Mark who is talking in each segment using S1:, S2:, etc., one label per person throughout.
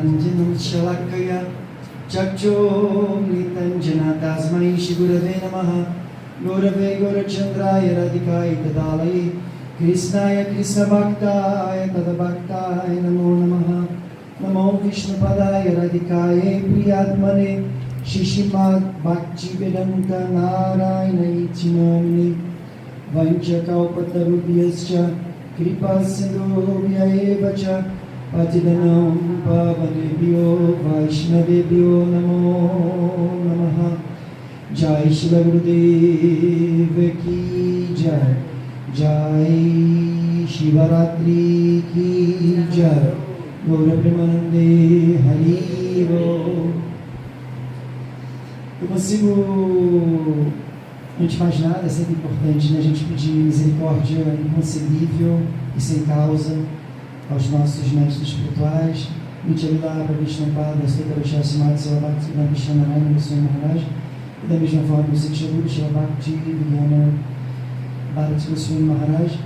S1: Anjanam Shalakaya Chakchom Nitanjana Tasmai Shigurave Namaha Gurave Gurachandraya Radhikaya Tadalai Krishnaya Krishna Bhaktaya Tadabhaktaya Namo Namaha Namo Vishnu Padaya Radhikaya Priyatmane Shishimad Bhakti Vedanta Narayana Itinamini Vanchakalpatarubhyascha Kripa Sindhubhya Evacha Patidanam Pavanebhyo Vaishnavebhyo Namo Namaha Jai Shri Gurudev Ki Jai Jai Shivaratri Ki Jai Gaura Premanande Hari Bol. Eu consigo, antes de mais nada, é sempre importante, né, a gente pedir misericórdia inconcebível e sem causa aos nossos mestres espirituais, Nityalila Prabhupada, Sutaroshya Simad Silavakti, Krishna Narayana Goswami Maharaj, e da mesma forma o Siksharu, Shilavakti, Vigyana Bharati Goswami Maharaj,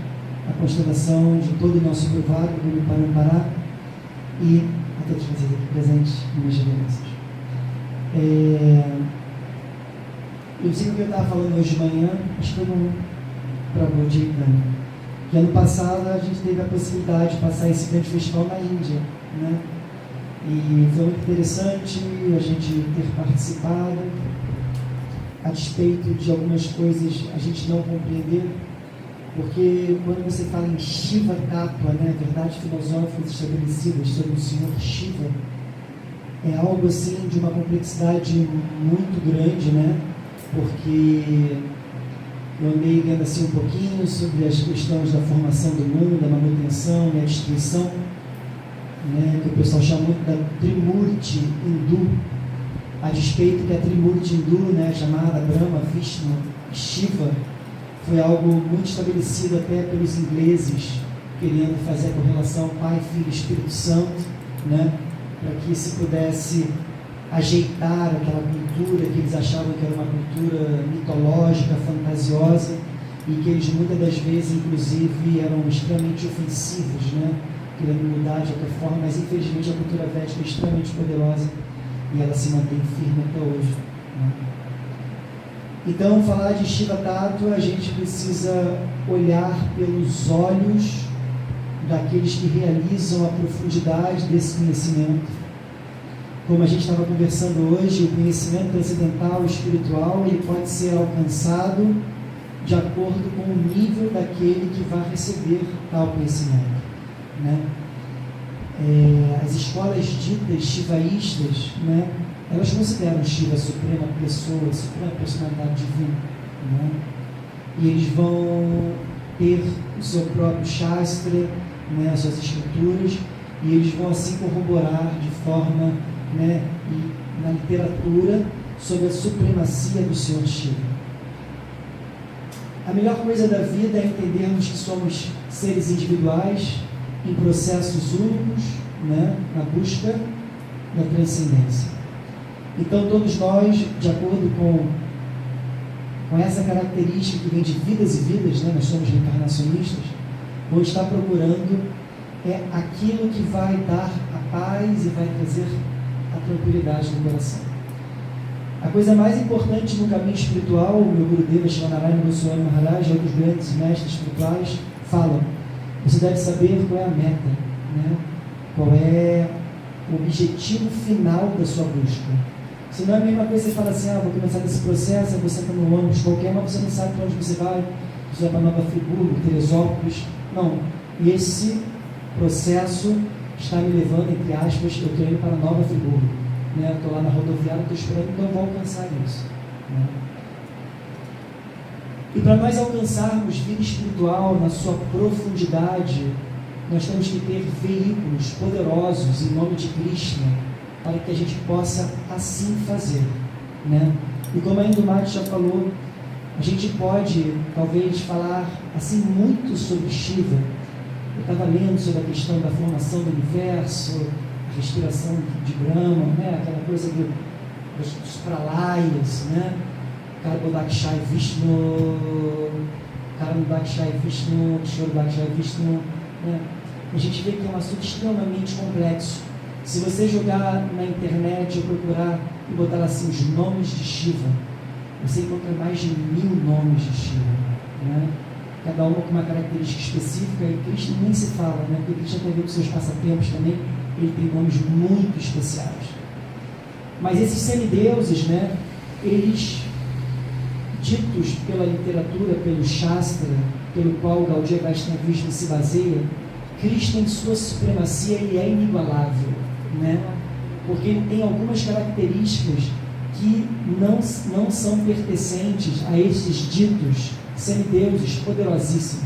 S1: a constelação de todo o nosso privado, Guru Parampara, e a todos vocês aqui presentes em minhas reverências. Eu sei que eu estava falando hoje de manhã, acho que foi no Prabhu Chaitanya, que ano passado a gente teve a possibilidade de passar esse grande festival na Índia, né? E foi muito interessante a gente ter participado, a despeito de algumas coisas a gente não compreender, porque quando você fala em Shiva Tattva, né, verdades filosóficas estabelecidas sobre o Senhor Shiva, é algo assim de uma complexidade muito grande, né? Porque eu andei vendo assim um pouquinho sobre as questões da formação do mundo, da manutenção e a destruição, né, que o pessoal chama muito da Trimurti hindu, a despeito que a Trimurti hindu, né, chamada Brahma, Vishnu e Shiva, foi algo muito estabelecido até pelos ingleses, querendo fazer a correlação Pai, Filho e Espírito Santo, né, para que se pudesse ajeitar aquela cultura que eles achavam que era uma cultura mitológica, fantasiosa, e que eles muitas das vezes, inclusive, eram extremamente ofensivos, né? Querendo mudar de outra forma, mas infelizmente a cultura védica é extremamente poderosa e ela se mantém firme até hoje, né? Então, falar de Shiva Tattva, a gente precisa olhar pelos olhos daqueles que realizam a profundidade desse conhecimento. Como a gente estava conversando hoje, o conhecimento transcendental espiritual, ele pode ser alcançado de acordo com o nível daquele que vai receber tal conhecimento, né? As escolas ditas shivaístas, né, elas consideram Shiva a suprema pessoa, a suprema personalidade divina, né? E eles vão ter o seu próprio Shastra, né, as suas escrituras, e eles vão assim corroborar de forma, né, e na literatura sobre a supremacia do Senhor Shiva. A melhor coisa da vida é entendermos que somos seres individuais em processos únicos, né, na busca da transcendência. Então todos nós, de acordo com essa característica que vem de vidas e vidas, né, nós somos reencarnacionistas, vamos estar procurando aquilo que vai dar a paz e vai trazer a tranquilidade no coração. A coisa mais importante no caminho espiritual, o meu Gurudeva Shivanarayana Goswami Maharaj e outros grandes mestres espirituais falam: você deve saber qual é a meta, né? Qual é o objetivo final da sua busca. Se não é a mesma coisa que você fala assim, vou começar desse processo, você está num ônibus qualquer, mas você não sabe para onde você vai para Nova Friburgo, Teresópolis. Não, e esse processo está me levando, entre aspas, eu estou indo para Nova Friburgo, né? Estou lá na rodoviária, estou esperando, então eu vou alcançar isso, né? E para nós alcançarmos vida espiritual na sua profundidade, nós temos que ter veículos poderosos em nome de Krishna, para que a gente possa assim fazer, né? E como a Indumati já falou, a gente pode talvez falar assim muito sobre Shiva. Eu estava lendo sobre a questão da formação do universo, a respiração de Brahma, né? Aquela coisa dos pralayas, né? Karbodakshai Vishnu, Karambakshai Vishnu, Kshorabakshai Vishnu, né? A gente vê que é um assunto extremamente complexo. Se você jogar na internet ou procurar e botar assim os nomes de Shiva, você encontra mais de 1000 nomes de Shiva, né? Cada uma com uma característica específica, e Krishna nem se fala, né? Porque Krishna tem a ver com seus passatempos também, ele tem nomes muito especiais. Mas esses semideuses, né, eles, ditos pela literatura, pelo Shastra, pelo qual Gaudiya Vaishnava Vishnu se baseia, Krishna, em sua supremacia, ele é inigualável, né? Porque ele tem algumas características que não são pertencentes a esses ditos semideuses poderosíssimos,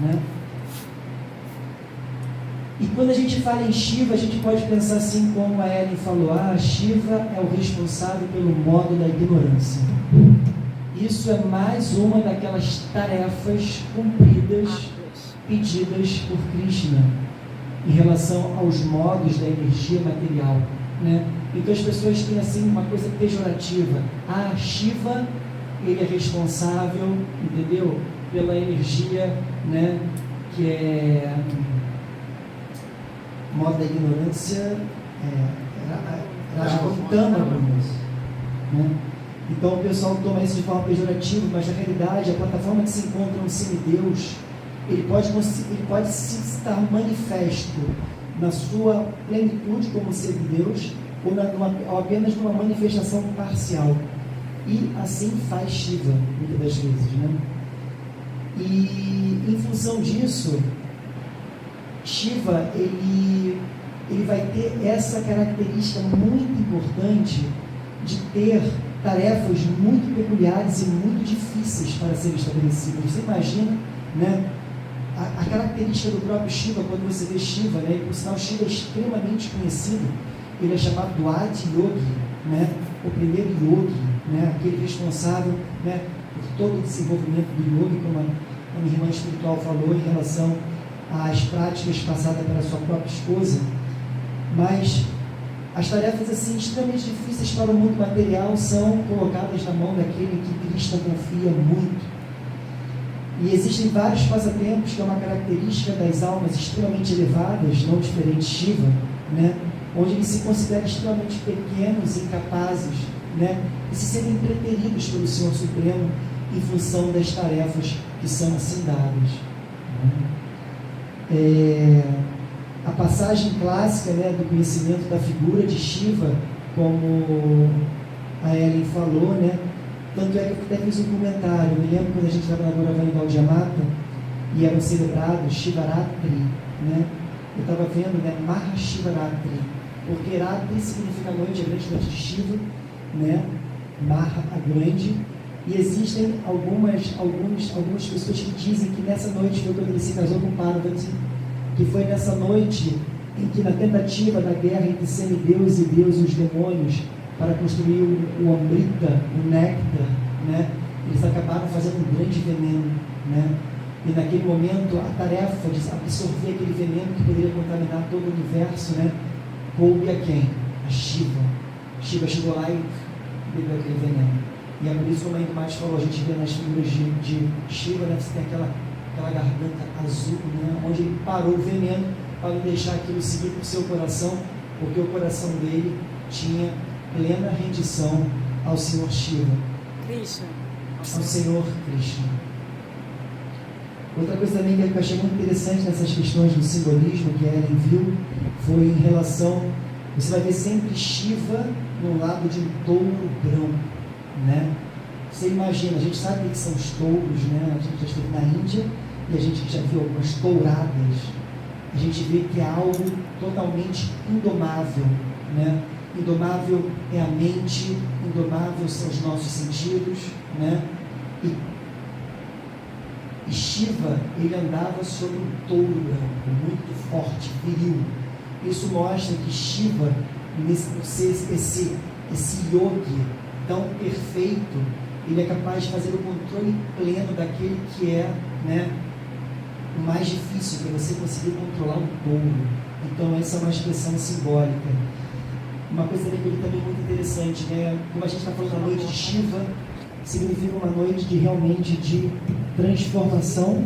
S1: né? E quando a gente fala em Shiva, a gente pode pensar assim como a Ellen falou: Shiva é o responsável pelo modo da ignorância. Isso é mais uma daquelas tarefas cumpridas, pedidas por Krishna em relação aos modos da energia material, né? Então as pessoas têm assim uma coisa pejorativa: Shiva, ele é responsável, entendeu? Pela energia, né? Que é modo da ignorância, né? Então o pessoal toma isso de forma pejorativa, mas na realidade a plataforma que se encontra um semideus, ele pode se estar manifesto na sua plenitude como semideus, ou apenas numa manifestação parcial. E assim faz Shiva, muitas das vezes, né? E em função disso, Shiva, ele vai ter essa característica muito importante de ter tarefas muito peculiares e muito difíceis para serem estabelecidas. Você imagina, né, a característica do próprio Shiva, quando você vê Shiva, né, e por sinal Shiva é extremamente conhecido, ele é chamado do Adi Yogi, né, o primeiro yogi, né, aquele responsável, né, por todo o desenvolvimento do yogi, como a minha irmã espiritual falou, em relação às práticas passadas pela sua própria esposa. Mas as tarefas assim extremamente difíceis para o mundo material são colocadas na mão daquele que Krishna confia muito. E existem vários passatempos, que é uma característica das almas extremamente elevadas, não diferente de Shiva, né? Onde eles se consideram extremamente pequenos, incapazes, né? E se sentem preteridos pelo Senhor Supremo em função das tarefas que são assim dadas, né? A passagem clássica, né, do conhecimento da figura de Shiva, como a Ellen falou, né? Tanto é que eu até fiz um comentário. Eu me lembro quando a gente estava na Gauravani em Gaudiya Mata e eram celebrados Shivaratri, né? Eu estava vendo, né, Mahashivaratri, porque Ratri significa noite, a grande noite de Shiva, né? Maha, a grande. E existem algumas pessoas que dizem que nessa noite foi quando ele se casou com Parvati, que foi nessa noite em que, na tentativa da guerra entre semideus e Deus e os demônios para construir o Amrita, o néctar, né, eles acabaram fazendo um grande veneno, né? E naquele momento a tarefa de absorver aquele veneno que poderia contaminar todo o universo, né, coube a quem? A Shiva. Shiva chegou lá e bebeu aquele veneno. E é por isso, como a Indumati falou, a gente vê nas figuras de Shiva, né, você tem aquela garganta azul, né, onde ele parou o veneno para não deixar aquilo seguir para o seu coração, porque o coração dele tinha plena rendição ao Senhor Shiva,
S2: Krishna.
S1: ao Senhor Krishna. Outra coisa também que eu achei muito interessante nessas questões do simbolismo que a Ellen viu foi em relação, você vai ver sempre Shiva no lado de um touro branco, né? Você imagina, a gente sabe o que são os touros, né? A gente já esteve na Índia e a gente já viu algumas touradas. A gente vê que é algo totalmente indomável, né? Indomável é a mente, indomável são os nossos sentidos, né? E Shiva, ele andava sobre um touro branco, muito forte, viril. Isso mostra que Shiva, esse yogi tão perfeito, ele é capaz de fazer o controle pleno daquele que é, né, o mais difícil, que é você conseguir controlar um touro. Então essa é uma expressão simbólica. Uma coisa também muito interessante, né? Como a gente está falando da noite de Shiva, significa uma noite realmente de transformação,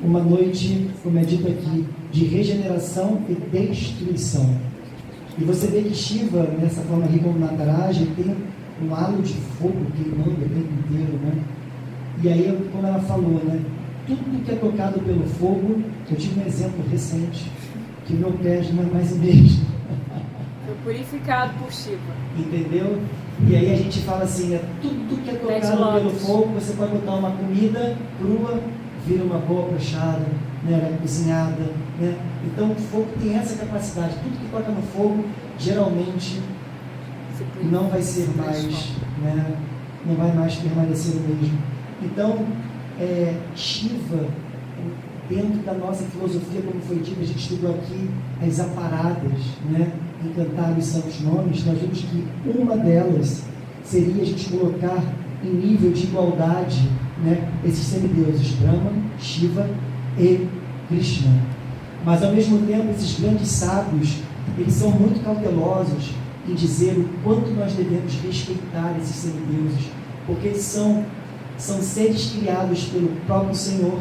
S1: uma noite, como é dito aqui, de regeneração e destruição. E você vê que Shiva, nessa forma aqui como Nataraja, ele tem um halo de fogo queimando o tempo inteiro, né? E aí, como ela falou, né? Tudo que é tocado pelo fogo, eu tive um exemplo recente, que meu pé não é mais o mesmo.
S2: Foi purificado por Shiva.
S1: Entendeu? E aí a gente fala assim, tudo que é tocado pelo fogo, você pode botar uma comida crua, vira uma boa brochada, né, cozinhada, né? Então o fogo tem essa capacidade, tudo que toca no fogo, geralmente não vai ser mais, né, não vai mais permanecer o mesmo. Então, Shiva, dentro da nossa filosofia, como foi dito, a gente estudou aqui as aparadas, né, em cantar os santos nomes, nós vimos que uma delas seria a gente colocar em nível de igualdade, né, esses semideuses, Brahma, Shiva e Krishna. Mas ao mesmo tempo, esses grandes sábios, eles são muito cautelosos em dizer o quanto nós devemos respeitar esses semideuses, porque eles são seres criados pelo próprio Senhor,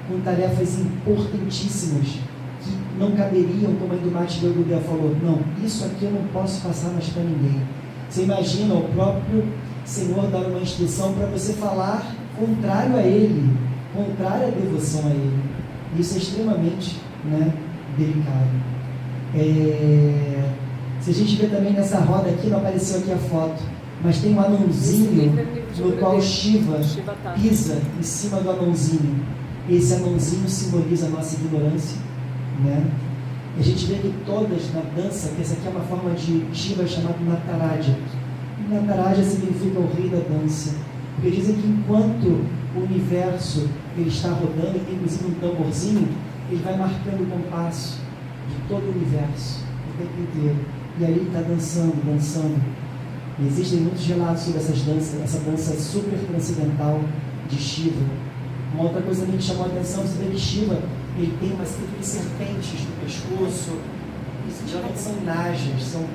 S1: com tarefas importantíssimas, que não caberiam, como a Indumati Gaugudia falou, não, isso aqui eu não posso passar mais para ninguém. Você imagina o próprio Senhor dar uma instrução para você falar contrário a Ele, contrário à devoção a Ele. Isso é extremamente, né, delicado. Se a gente vê também nessa roda aqui, não apareceu aqui a foto, mas tem um anãozinho no qual Shiva pisa em cima do anãozinho. Esse anãozinho simboliza a nossa ignorância, né? E a gente vê que todas na dança, que essa aqui é uma forma de Shiva chamado Nataraja. E Nataraja significa o rei da dança. Porque dizem que enquanto o universo ele está rodando, tem inclusive um tamborzinho, ele vai marcando o compasso de todo o universo, o tempo inteiro. E ali ele está dançando, dançando. E existem muitos relatos sobre essa dança super transcendental de Shiva. Uma outra coisa que me chamou a atenção, você vê que Shiva ele tem uma série de serpentes no pescoço, isso geralmente são najas, são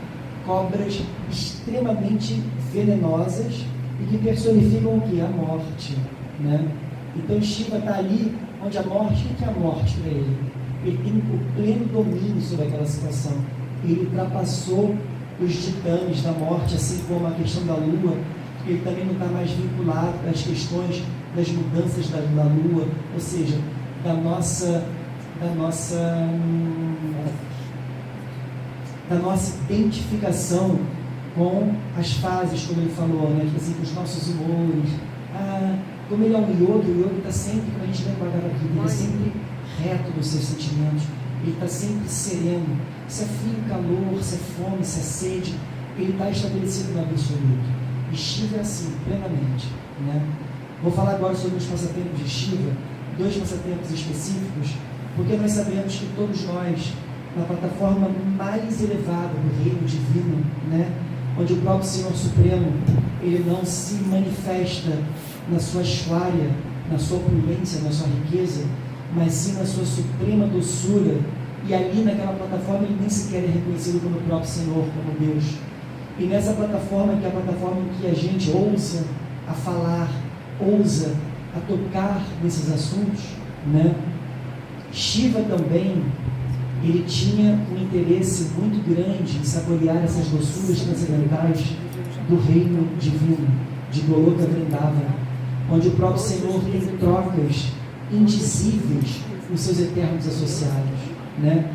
S1: cobras extremamente venenosas e que personificam o que? A morte, né? Então Shiva está ali onde a morte, o que é a morte para ele? Ele tem o pleno domínio sobre aquela situação. Ele ultrapassou os titanes da morte, assim como a questão da lua. Ele também não está mais vinculado às questões das mudanças da lua, ou seja, da nossa identificação com as fases, como ele falou, né? Assim, com os nossos humores. Como ele é um yogi, o yogi está sempre, como a gente vê com a Bhagavad Gita, ele é sempre reto nos seus sentimentos, ele está sempre sereno. Se é frio, calor, se é fome, se é sede, ele está estabelecido no absoluto. E Shiva é assim, plenamente, né? Vou falar agora sobre os passatempos de Shiva, 2 passatempos específicos, porque nós sabemos que todos nós, na plataforma mais elevada do reino divino, né, onde o próprio Senhor Supremo, ele não se manifesta na sua Aishwarya, na sua opulência, na sua riqueza, mas sim na sua suprema doçura, e ali naquela plataforma ele nem sequer é reconhecido como o próprio Senhor, como Deus. E nessa plataforma, que é a plataforma em que a gente ousa a falar, ousa a tocar nesses assuntos, né? Shiva também, ele tinha um interesse muito grande em saborear essas doçuras transcendentais do reino divino, de Goloka Vrindavana, onde o próprio Senhor tem trocas indizíveis com seus eternos associados, né?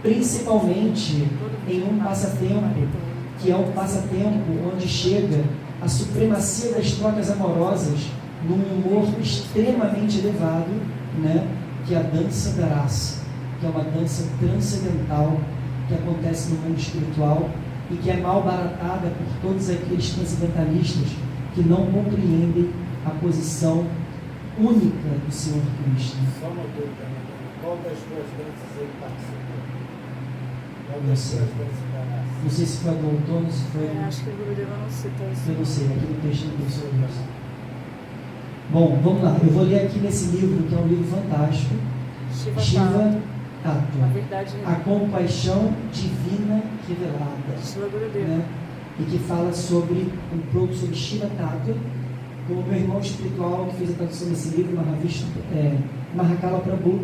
S1: Principalmente em um passatempo, que é um passatempo onde chega a supremacia das trocas amorosas num humor extremamente elevado, né? Que é a dança da raça, que é uma dança transcendental que acontece no mundo espiritual e que é mal baratada por todos aqueles transcendentalistas que não compreendem a posição única do Senhor Cristo.
S3: Só uma dúvida, qual das duas danças ele participou? Qual
S1: Não
S3: das
S1: sei.
S3: duas danças da raça?
S1: Não sei se foi a do outono, se foi...
S2: Acho que o Gurudeva não cita isso.
S1: Eu não sei, aqui no texto não tem sobre isso. Bom, vamos lá. Eu vou ler aqui nesse livro, que é um livro fantástico. Shiva
S2: A
S1: Tattva.
S2: verdade
S1: A compaixão divina revelada.
S2: Shiva Gurudeva.
S1: Né? E que fala sobre um pouco sobre Shiva Tattva, como meu irmão espiritual que fez a tradução desse livro, Mahakala Prabhu,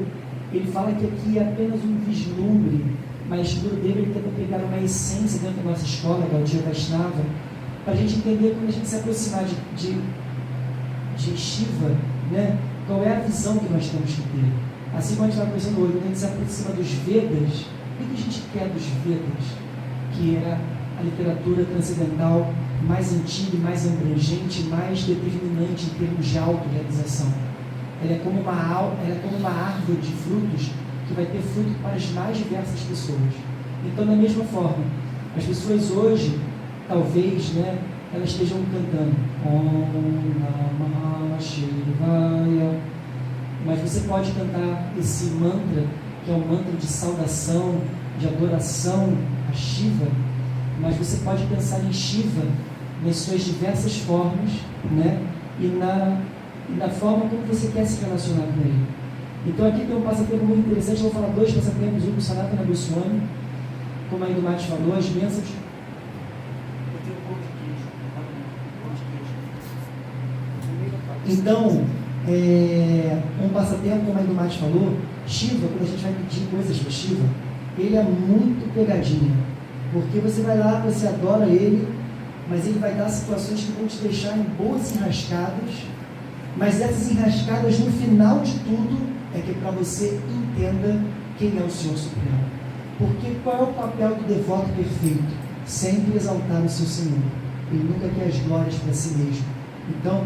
S1: ele fala que aqui é apenas um vislumbre mas Gurudev ele tenta pegar uma essência dentro da nossa escola, Gaudiya Vaishnava, para a gente entender quando a gente se aproximar de Shiva, né? Qual é a visão que nós temos que ter. Assim como a gente vai conversando hoje, quando a gente se aproxima dos Vedas, o que a gente quer dos Vedas? Que é a literatura transcendental mais antiga, mais abrangente, mais determinante em termos de autorrealização. Ela é como uma árvore de frutos que vai ter fruto para as mais diversas pessoas. Então, da mesma forma, as pessoas hoje, talvez, né, elas estejam cantando Om Namah Shivaya, mas você pode cantar esse mantra, que é um mantra de saudação, de adoração a Shiva, mas você pode pensar em Shiva nas suas diversas formas, né, e na forma como você quer se relacionar com ele. Então aqui tem um passatempo muito interessante, eu vou falar 2 passatempos, um do Sanatana Goswami, como a Indumati falou, as bênçãos.
S3: Eu tenho pão de queijo.
S1: Então, um passatempo, como a Indumati falou, Shiva, quando a gente vai pedir coisas para Shiva, ele é muito pegadinha, porque você vai lá, você adora ele, mas ele vai dar situações que vão te deixar em boas enrascadas, mas essas enrascadas, no final de tudo, é que para você entenda quem é o Senhor Supremo. Porque qual é o papel do devoto perfeito? Sempre exaltar o seu Senhor. Ele nunca quer as glórias para si mesmo. Então,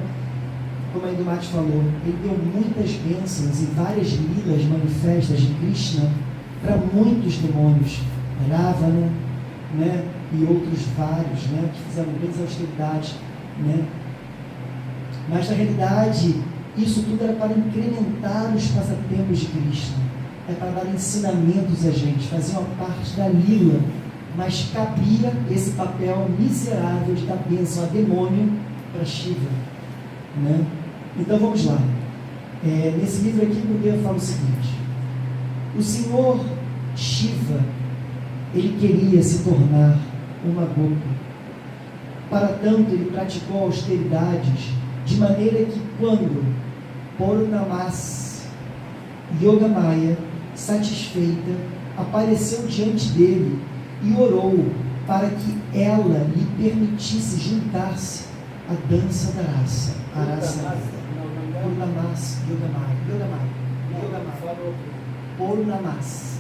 S1: como a Indumati falou, ele deu muitas bênçãos e várias lilas manifestas de Krishna para muitos demônios, Ravana, né, e outros vários, né, que fizeram grandes austeridades, né. Mas na realidade, isso tudo era para incrementar os passatempos de Krishna, é para dar ensinamentos a gente, faziam parte da lila, mas cabia esse papel miserável de dar bênção a demônio para Shiva, né? Então vamos lá. Nesse livro aqui, o Deus fala o seguinte: o Senhor Shiva, ele queria se tornar uma gopi. Para tanto, ele praticou austeridades, de maneira que quando Purnamas Yogamaya, satisfeita, apareceu diante dele e orou para que ela lhe permitisse juntar-se à dança da raça. Purnamas Yogamaya. Purnamas.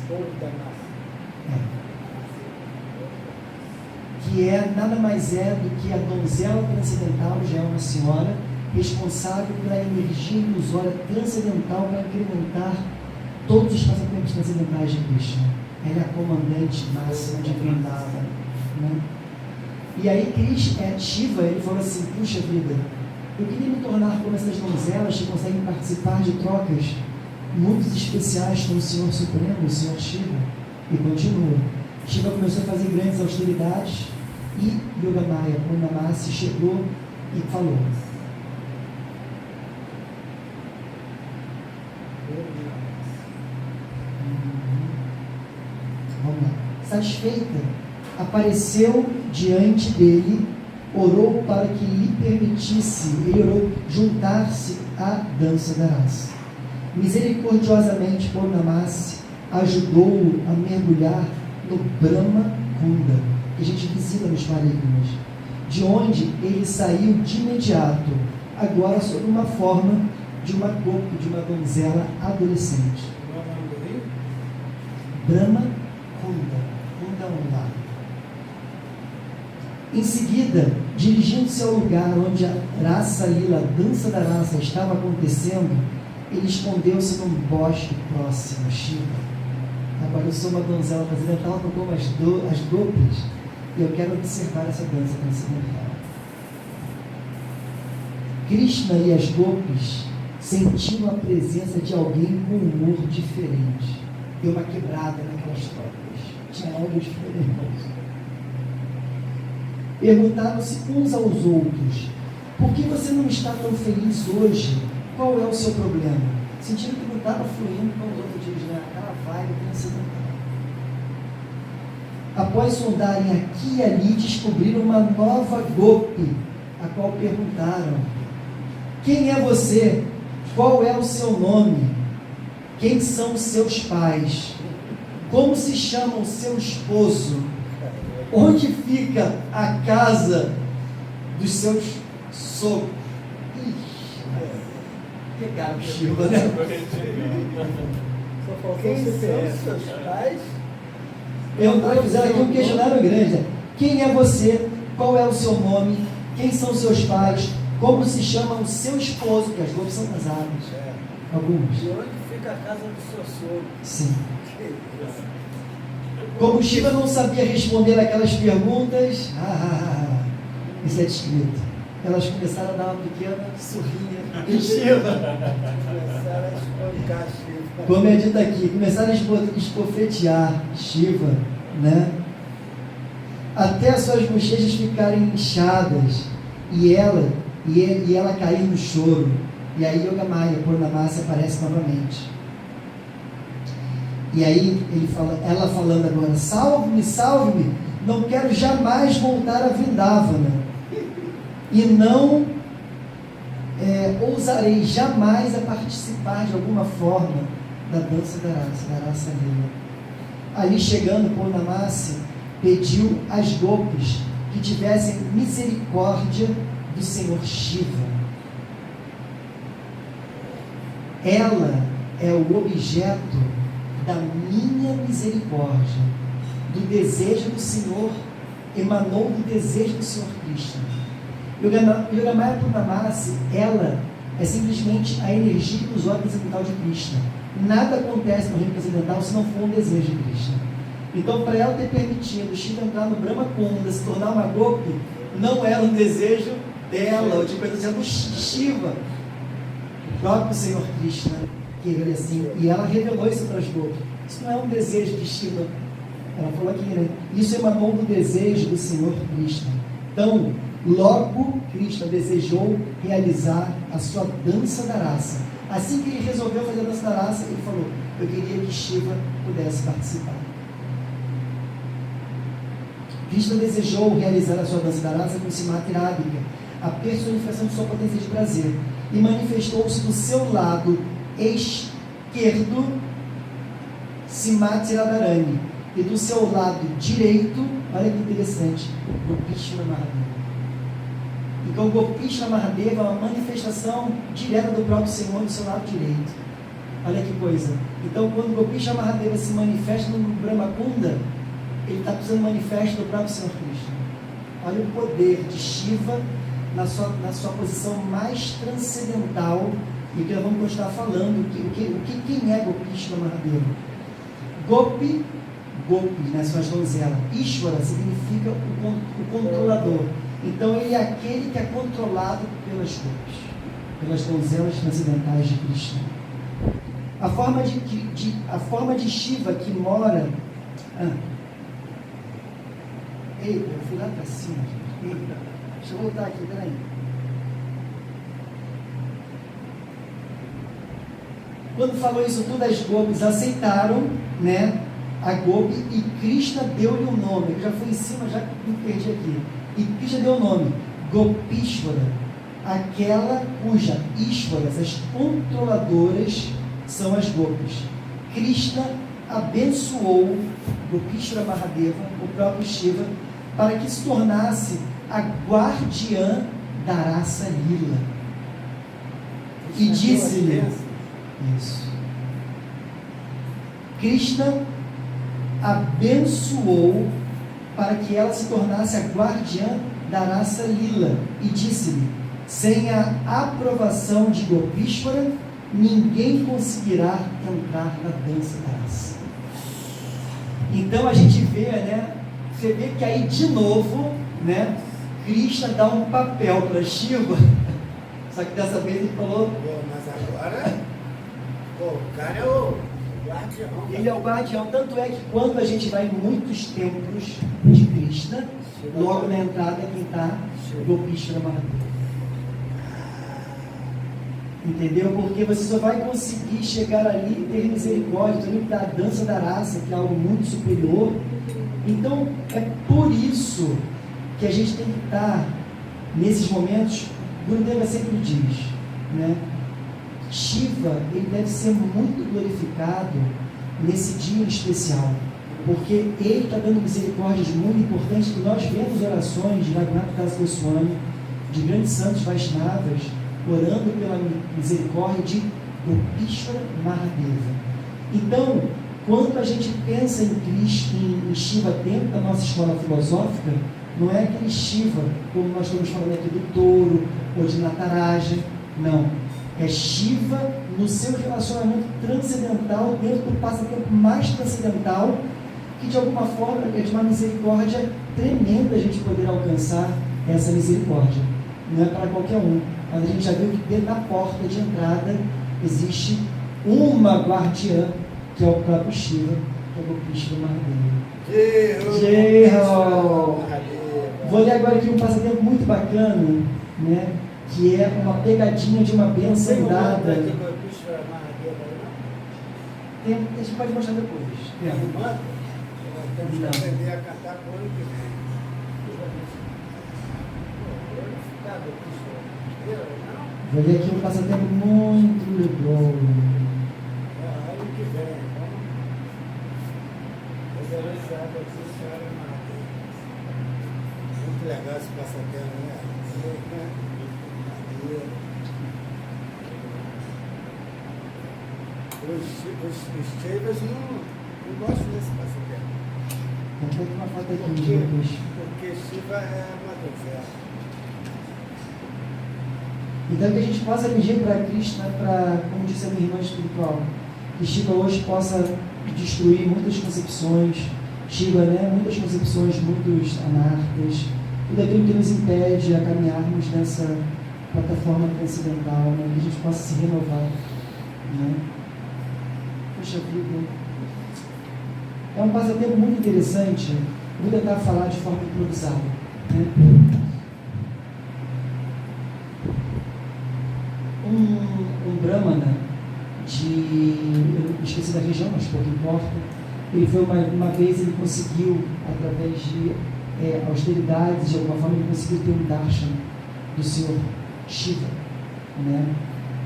S1: Que nada mais é do que a donzela transcendental, já é uma senhora, responsável pela energia ilusória transcendental para incrementar todos os passatempos transcendentais de Krishna. Ela é a comandante máxima de Vrindavana, né? E aí Shiva, ele falou assim: puxa vida, eu queria me tornar como essas donzelas que conseguem participar de trocas muito especiais com o Senhor Supremo, o Senhor Shiva. E continua. Shiva começou a fazer grandes austeridades e Yogamaya, Purnamasi, chegou e falou: vamos lá. Satisfeita, apareceu diante dele, orou para que lhe permitisse, ele orou, juntar-se à dança da raça. Misericordiosamente, Purnamasi ajudou-o a mergulhar no Brahma Kunda, que a gente visita nos Parigmas, de onde ele saiu de imediato, agora sob uma forma de uma gopi, de uma donzela adolescente. Brahma Kunda, Kunda Unda. Em seguida, dirigindo-se ao lugar onde a Rasa Lila, a dança da raça, estava acontecendo, ele escondeu-se num bosque próximo a Shiva. Agora eu sou uma donzela transcendental, como as gopis, e eu quero observar essa dança transcendental. Krishna e as gopis sentiam a presença de alguém com um humor diferente. Deu uma quebrada naquelas trocas. Tinha algo diferente. Perguntaram-se uns aos outros: por que você não está tão feliz hoje? Qual é o seu problema? Sentindo que não estava fluindo com os outros dias, né? Aquela vibe transcendental. Após sondarem aqui e ali, descobriram uma nova gopi, a qual perguntaram: quem é você? Qual é o seu nome? Quem são os seus pais? Como se chama o seu esposo? Onde fica a casa dos seus sogros? Ixi, pegaram o Shiva, né?
S3: Só faltou
S4: Quem
S3: o CPF.
S4: são seus pais?
S1: Fizeram aqui um questionário grande. Quem é você? Qual é o seu nome? Quem são seus pais? Como se chama o seu esposo? Que as duas são casadas. Alguns.
S4: De onde fica a casa do seu sogro?
S1: Sim.
S4: Que isso?
S1: Como Shiva não sabia responder aquelas perguntas, isso é descrito. Elas começaram a dar uma pequena surrinha em Shiva.
S4: Começaram a espancar Shiva.
S1: Como é dito aqui, começaram a esbofetear Shiva, né? Até as suas bochechas ficarem inchadas e ela cair no choro. E aí Yogamaya, Purnamasi, aparece novamente. E aí ela falando agora, salve-me, salve-me, não quero jamais voltar a Vrindavana. E não ousarei jamais a participar de alguma forma da dança da Rasa Lila. Ali chegando, Purnamasi pediu às gopis que tivessem misericórdia do Senhor Shiva. Ela é o objeto da minha misericórdia, do desejo do Senhor, emanou do desejo do Senhor Krishna. Yogamaya Purnamasi, ela é simplesmente a energia ilusória transcendental de Krishna. Nada acontece no reino transcendental se não for um desejo de Krishna. Então, para ela ter permitido Shiva entrar no Brahma Kunda, se tornar uma gopi, não era um desejo dela, ou de coisa do Shiva. O próprio Senhor Krishna queria assim, e ela revelou isso para as gopis. Isso não é um desejo de Shiva. Ela falou aqui, né? Isso emanou do desejo do Senhor Krishna. Então, logo Krishna desejou realizar a sua dança da raça. Assim que ele resolveu fazer a dança da raça, ele falou, eu queria que Shiva pudesse participar. Krishna desejou realizar a sua dança da raça com Simati Radhika, a personificação de sua potência de prazer, e manifestou-se do seu lado esquerdo Simati Radharani, e do seu lado direito, olha que interessante, Gopishna Mahadeva. Então, Gopishna Mahadeva é uma manifestação direta do próprio Senhor do seu lado direito. Olha que coisa. Então, quando Gopishna Mahadeva se manifesta no Brahma Kunda, ele está sendo manifesto do próprio Senhor Krishna. Olha o poder de Shiva na sua posição mais transcendental, e que nós vamos estar falando, quem é Gopishna Mahadeva? Gopi, né, são as donzelas. Ishvara significa o controlador. Então ele é aquele que é controlado pelas gopis, pelas donzelas transcendentais de Krishna. A forma de Shiva que mora... Eita, eu fui lá para cima, gente. Eita. Deixa eu voltar aqui, peraí. Quando falou isso tudo, as gopis aceitaram, né, a gopi, e Krishna deu-lhe um nome. Eu já fui em cima, já me perdi aqui. E Krishna deu o nome, Gopishvara, aquela cuja Ishvaras, as controladoras, são as gopis. Krishna abençoou Gopishvara Mahadeva, o próprio Shiva, para que se tornasse a guardiã da raça lila. E disse-lhe, isso, Krishna abençoou para que ela se tornasse a guardiã da raça lila, e disse-lhe, sem a aprovação de Gopishvara, ninguém conseguirá entrar na dança da raça. Então a gente vê, né, você vê que aí de novo, né, Krishna dá um papel para Shiva, só que dessa vez ele falou,
S4: Mas agora, o cara é o guardião.
S1: ele é o guardião. Tanto é que quando a gente vai em muitos templos de Krishna, logo na entrada quem está? Gopishvara Mahadeva. Entendeu? Porque você só vai conseguir chegar ali e ter misericórdia também da dança da raça, que é algo muito superior. Então, é por isso que a gente tem que estar nesses momentos. Gurudeva sempre diz, né? Shiva, ele deve ser muito glorificado nesse dia especial, porque Ele está dando misericórdias muito importantes, que nós vemos orações de Raghunath Das Goswami, de grandes santos Vaishnavas, orando pela misericórdia de Gopishwara Mahadeva. Então, quando a gente pensa em Krishna, em Shiva dentro da nossa escola filosófica, não é aquele Shiva, como nós estamos falando aqui do touro, ou de Nataraja, não. É Shiva no seu relacionamento transcendental, dentro do passatempo mais transcendental, que de alguma forma é de uma misericórdia tremenda a gente poder alcançar essa misericórdia. Não é para qualquer um, mas a gente já viu que dentro da porta de entrada existe uma guardiã, que é o próprio Shiva, que é o Gopishwara Mahadeva. Jai Ho! Vou ler agora aqui um passatempo muito bacana, né? Que é uma pegadinha de uma bênção dada. A gente pode mostrar depois.
S4: Temos que aprender a cantar com o ano que vem.
S1: Vou ler aqui um passatempo muito legal.
S4: Ano que vem, vamos. Muito legal esse passatempo, né? Os Chivas não gostam desse passatempo.
S1: Vou ter uma foto aqui depois.
S4: Porque Shiva é uma donzela.
S1: Então que a gente possa pedir para Krishna, como disse a minha irmã espiritual, que Shiva hoje possa destruir muitas concepções, Shiva, né? Muitas concepções, muitos anartas, tudo aquilo que nos impede a caminharmos nessa plataforma transcendental, né? Que a gente possa se renovar, né? Puxa vida, é um passatempo muito interessante. Vou tentar falar de forma improvisada, né? Um Brahmana eu esqueci da região, mas pouco importa. Ele foi uma vez, ele conseguiu, através de austeridades, de alguma forma, ele conseguiu ter um darshan do Senhor Shiva, né?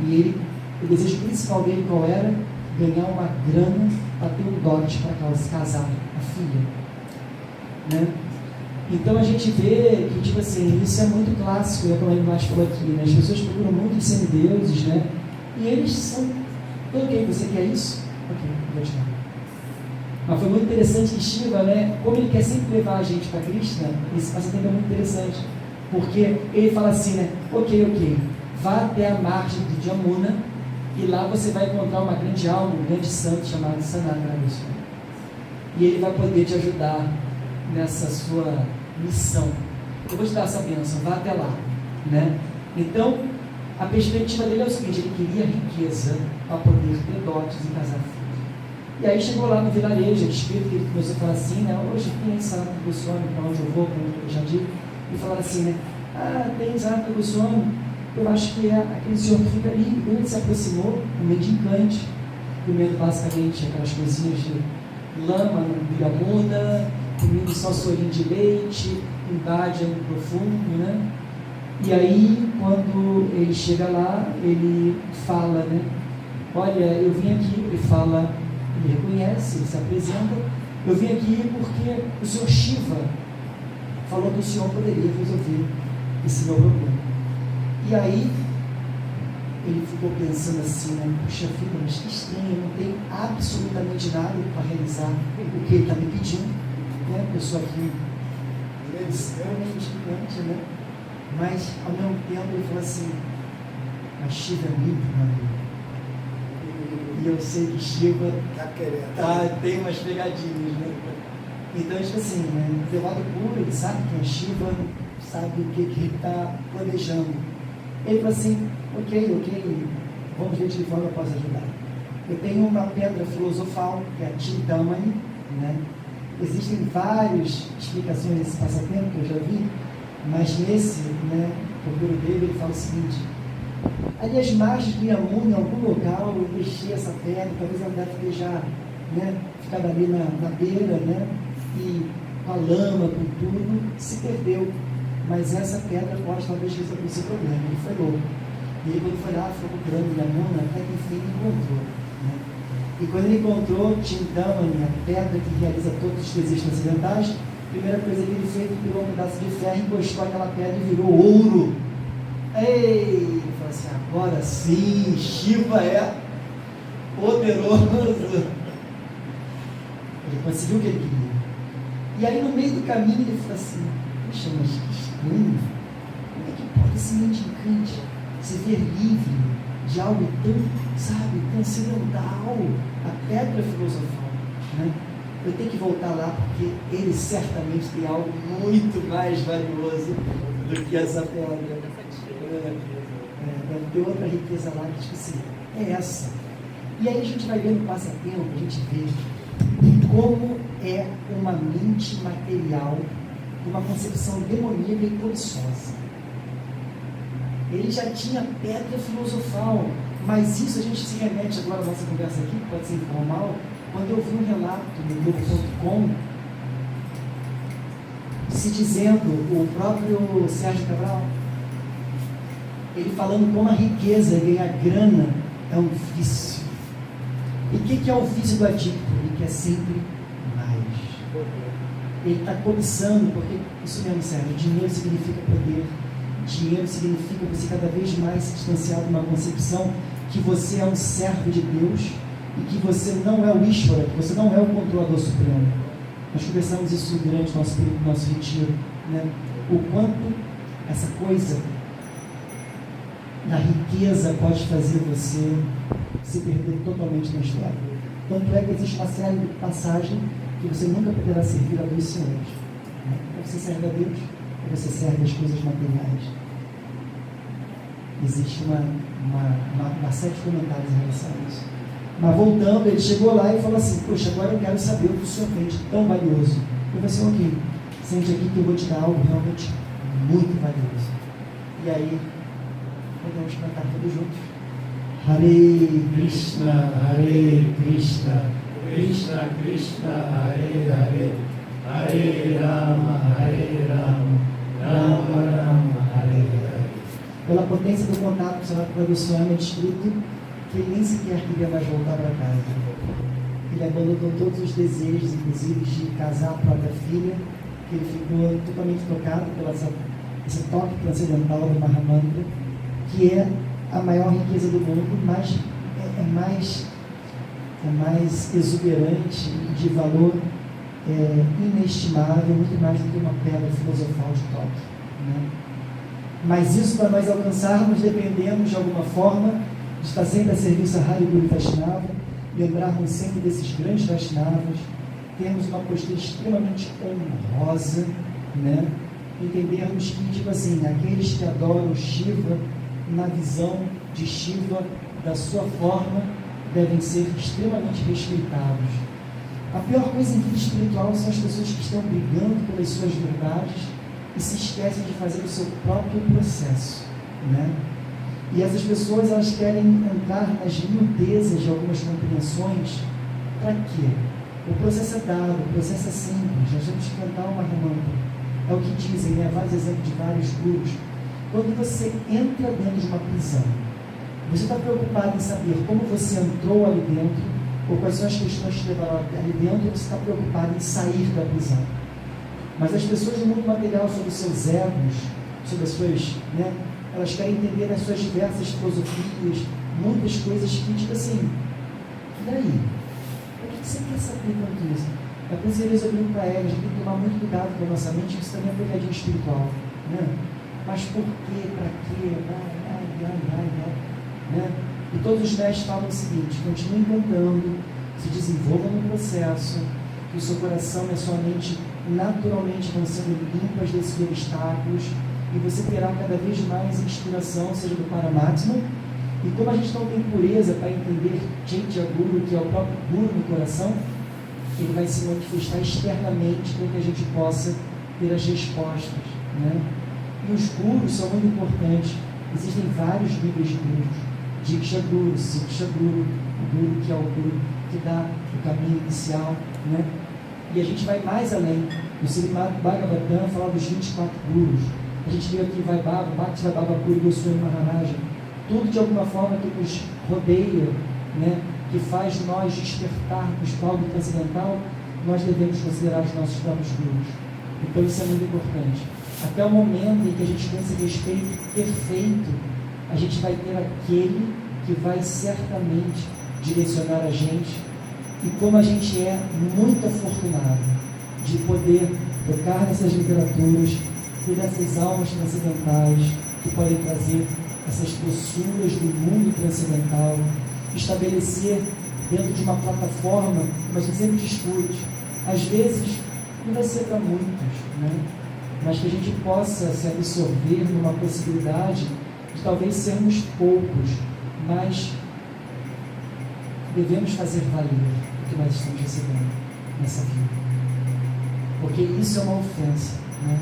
S1: E o desejo principal dele qual era? Ganhar uma grana para ter um dote para casar a filha, né? Então a gente vê que, tipo assim, isso é muito clássico, como ele mais falou aqui, né? As pessoas procuram muito os semideuses, né? E eles são, ok, você quer isso? Ok, vou te dar. Mas foi muito interessante que Shiva, né? Como ele quer sempre levar a gente para Krishna, esse passatempo é muito interessante, porque ele fala assim, né? Ok, vá até a margem do Jamuna, e lá você vai encontrar uma grande alma, um grande santo chamado Sanatana Goswami. E ele vai poder te ajudar nessa sua missão. Eu vou te dar essa bênção, vá até lá, né? Então, a perspectiva dele é o seguinte, ele queria riqueza para poder ter dotes e casar filhos. E aí chegou lá no vilarejo, o espírito, ele começou a falar assim, né? Hoje tem Sanatana Goswami, para onde eu vou, como eu já digo, e falaram assim, né? Tem Sanatana Goswami, eu acho que é aquele senhor que fica ali. Ele se aproximou, um mendicante, comendo basicamente aquelas coisinhas de lama no Biramuna, comendo só sorinho de leite, embade no profundo, né? E aí, quando ele chega lá, ele fala, né? Olha, eu vim aqui, ele fala, ele reconhece, ele se apresenta, eu vim aqui porque o senhor Shiva falou que o senhor poderia resolver esse meu problema. E aí, ele ficou pensando assim, né? Puxa vida, mas que estranho, eu não tenho absolutamente nada para realizar o que ele está me pedindo, né? A pessoa aqui extremamente gigante, né? Mas, ao mesmo tempo, ele falou assim, mas Shiva é muito maneiro. E eu sei que Shiva tem umas pegadinhas, né? Então, tipo assim, né? O devado puro, ele sabe quem é Shiva, sabe o que ele está planejando. Ele falou assim, ok, vamos ver de que forma eu posso ajudar. Eu tenho uma pedra filosofal, que é a Chintamani, né? Existem várias explicações desse passatempo que eu já vi, mas nesse, né, o guru dele, ele fala o seguinte, ali as margens do Yamuna, em algum local, eu deixei essa pedra, talvez ela deve ter já, né, ficado ali na beira, né, e com a lama, com tudo, se perdeu. Mas essa pedra pode talvez resolver esse problema. Ele foi louco. E ele, quando foi lá, ficou procurando Yamuna, até que enfim encontrou, né? E quando ele encontrou Chintamani, a pedra que realiza todos os desejos transcendentais, a primeira coisa que ele fez, pegou um pedaço de ferro, encostou aquela pedra e virou ouro. Ei! Ele falou assim, agora sim, Shiva é poderoso. Ele conseguiu o que ele queria. E aí no meio do caminho ele falou assim, poxa, mas que estranho, como é que pode esse mendicante se ver livre de algo tão, sabe, transcendental, a pedra filosofal, né? Eu tenho que voltar lá porque ele certamente tem algo muito mais valioso do que essa pedra. Deve ter outra riqueza lá que, tipo assim, é essa. E aí a gente vai ver no passatempo, a gente vê como é uma mente material, uma concepção demoníaca e cobiçosa. Ele já tinha pedra filosofal, mas isso a gente se remete agora à nossa conversa aqui, que pode ser informal, quando eu vi um relato no Globo.com se dizendo, o próprio Sérgio Cabral, ele falando como a riqueza, ganhar grana é um vício. E o que é o vício do adicto? Ele quer sempre mais. Ele está cobiçando, porque isso mesmo, Sérgio, dinheiro significa poder. Dinheiro significa você cada vez mais se distanciar de uma concepção que você é um servo de Deus e que você não é o Ishvara, que você não é o controlador supremo. Nós conversamos isso durante o nosso retiro, né? O quanto essa coisa da riqueza pode fazer você se perder totalmente na história. Tanto é que existe uma série de passagens que você nunca poderá servir a dois senhores. Né? Ou você serve a Deus, ou você serve as coisas materiais. Existe uma série de comentários em relação a isso. Mas voltando, ele chegou lá e falou assim, poxa, agora eu quero saber o que o senhor tem de tão valioso. Eu falei assim, ok, sente aqui que eu vou te dar algo realmente muito valioso. E aí, podemos cantar todos juntos. Hare Krishna, Krishna Krishna, Hare Hare, Hare Rama, Rama Rama, Hare Hare. Pela potência do contato com o Swami é descrito que ele nem sequer queria mais voltar para casa. Ele abandonou todos os desejos, inclusive de casar a própria filha, que ele ficou totalmente tocado pelo esse toque transcendental do Mahamantra, que é a maior riqueza do mundo, mas é mais exuberante e de valor inestimável, muito mais do que uma pedra filosofal de toque, né? Mas isso, para nós alcançarmos, dependemos de alguma forma de estar sempre a serviço a Hari Guru Vaishnava, lembrarmos sempre desses grandes Vaishnavas, termos uma postura extremamente honrosa, né? Entendermos que, tipo assim, aqueles que adoram Shiva, na visão de Shiva, da sua forma, devem ser extremamente respeitados. A pior coisa em vida espiritual são as pessoas que estão brigando pelas suas verdades e se esquecem de fazer o seu próprio processo, né? E essas pessoas, elas querem entrar nas miudezas de algumas compreensões. Para quê? O processo é dado, o processo é simples. Nós temos que cantar uma Mahamantra. É o que dizem, né? Vários exemplos de vários gurus. Quando você entra dentro de uma prisão, você está preocupado em saber como você entrou ali dentro, ou quais são as questões que te levaram ali dentro, ou você está preocupado em sair da prisão. Mas as pessoas do mundo material, sobre os seus egos, sobre as suas, né, elas querem entender as suas diversas filosofias, muitas coisas que, tipo assim, e daí? O que você quer saber quanto isso? É por isso que eles olham para elas, a gente tem que tomar muito cuidado com a nossa mente, isso também é um pegadinho espiritual, né? Mas por quê? Para quê? Né? E todos os mestres falam o seguinte: continue cantando, se desenvolva no processo, que o seu coração e a sua mente naturalmente vão sendo limpas desses obstáculos, e você terá cada vez mais inspiração, seja do Paramatma. E como a gente não tem pureza para entender Chaitya Guru, que é o próprio Guru no coração, ele vai se manifestar externamente para que a gente possa ter as respostas, né? E os gurus são muito importantes. Existem vários níveis de gurus. Diksha Guru, Siksha Guru, o guru que é o guru que dá o caminho inicial, né? E a gente vai mais além. No Srimad Bhagavatam fala dos 24 gurus. A gente vê aqui Vaibhava, Bhakti Vaibhava Guru Goswami Maharaja. Tudo de alguma forma que nos rodeia, né? que faz nós despertarmos para algo transcendental, nós devemos considerar os nossos próprios gurus. Então isso é muito importante. Até o momento em que a gente tem esse respeito perfeito, a gente vai ter aquele que vai certamente direcionar a gente. E como a gente é muito afortunado de poder tocar nessas literaturas, ter essas almas transcendentais que podem trazer essas possuras do mundo transcendental, estabelecer dentro de uma plataforma, como a gente sempre discute, às vezes não vai ser para muitos, né? Mas que a gente possa se absorver numa possibilidade de talvez sermos poucos, mas devemos fazer valer o que nós estamos recebendo nessa vida. Porque isso é uma ofensa, né?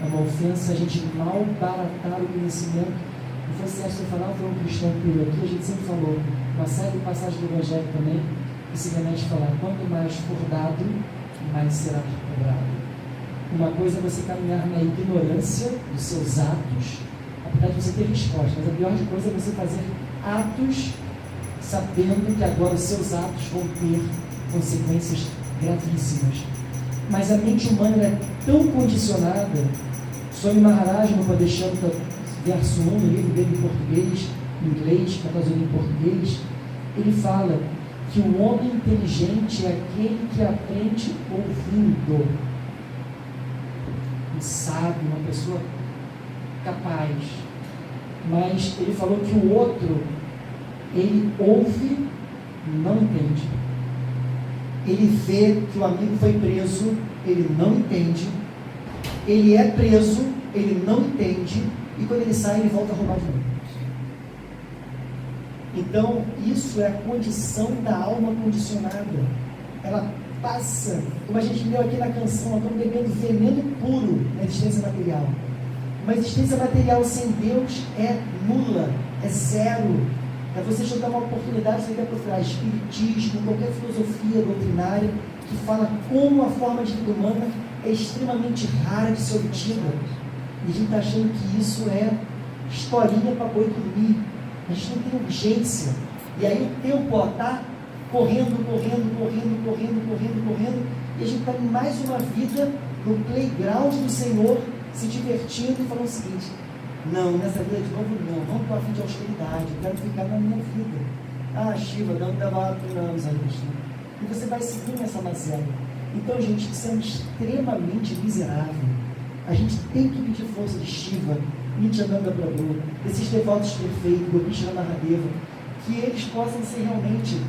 S1: É uma ofensa a gente malbaratar o conhecimento. Não foi certo você falar, foi um cristão puro aqui, a gente sempre falou, uma série de passagens do Evangelho também, que se remete a falar, quanto mais for dado, mais será cobrado. Uma coisa é você caminhar na ignorância dos seus atos, apesar de você ter resposta, mas a pior coisa é você fazer atos sabendo que agora os seus atos vão ter consequências gravíssimas. Mas a mente humana é tão condicionada. Swami Maharaj, no Padeshanta, verso 1, no livro dele em português, em inglês, está trazendo em português, ele fala que o homem inteligente é aquele que aprende ouvindo. Um sábio, uma pessoa capaz. Mas ele falou que o outro, ele ouve, não entende. Ele vê que o amigo foi preso, ele não entende. Ele é preso, ele não entende. E quando ele sai, ele volta a roubar de novo. Então, isso é a condição da alma condicionada. Ela passa, como a gente leu aqui na canção, nós estamos bebendo veneno puro na existência material. Uma existência material sem Deus é nula, é zero. É você jogar uma oportunidade, você quer procurar espiritismo, qualquer filosofia doutrinária que fala como a forma de vida humana é extremamente rara de ser obtida. E a gente está achando que isso é historinha para boi dormir. A gente não tem urgência. E aí o tempo está correndo, e a gente está em mais uma vida no playground do Senhor, se divertindo e falando o seguinte: não, nessa vida de novo não, vamos para a vida de austeridade, eu quero ficar na minha vida. Ah, Shiva, não dava anos aí, e você vai seguindo essa mazela. Então, gente, isso é extremamente miserável. A gente tem que pedir força de Shiva, Nityananda Prabhu, desses devotos perfeitos, Gopishana Mahadeva, que eles possam ser realmente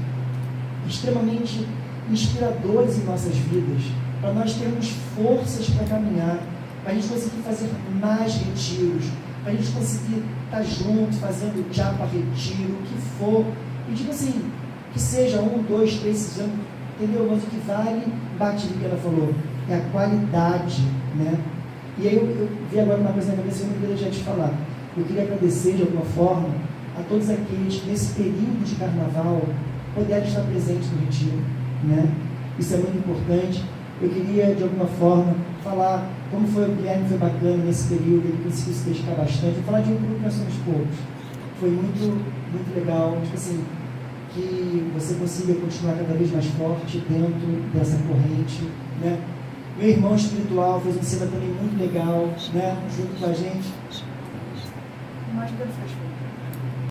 S1: extremamente inspiradores em nossas vidas, para nós termos forças para caminhar, para a gente conseguir fazer mais retiros, para a gente conseguir estar junto, fazendo japa, retiro, o que for, e tipo assim, que seja 1, 2, 3, 6 anos, entendeu? Mas o que vale, Bhakti Vidyana falou, é a qualidade, né? E aí eu vi agora uma coisa na cabeça que eu não queria já te falar. Eu queria agradecer de alguma forma a todos aqueles que nesse período de carnaval puderam estar presentes no retiro, né? Isso é muito importante. Eu queria de alguma forma falar como foi o Guilherme, foi bacana nesse período, ele conseguiu se dedicar bastante. Vou falar de um grupo que nós somos poucos. Foi muito legal, tipo assim, que você consiga continuar cada vez mais forte dentro dessa corrente, né? Meu irmão espiritual fez um cima também muito legal, né? Junto com a gente.
S2: Mas Deus faz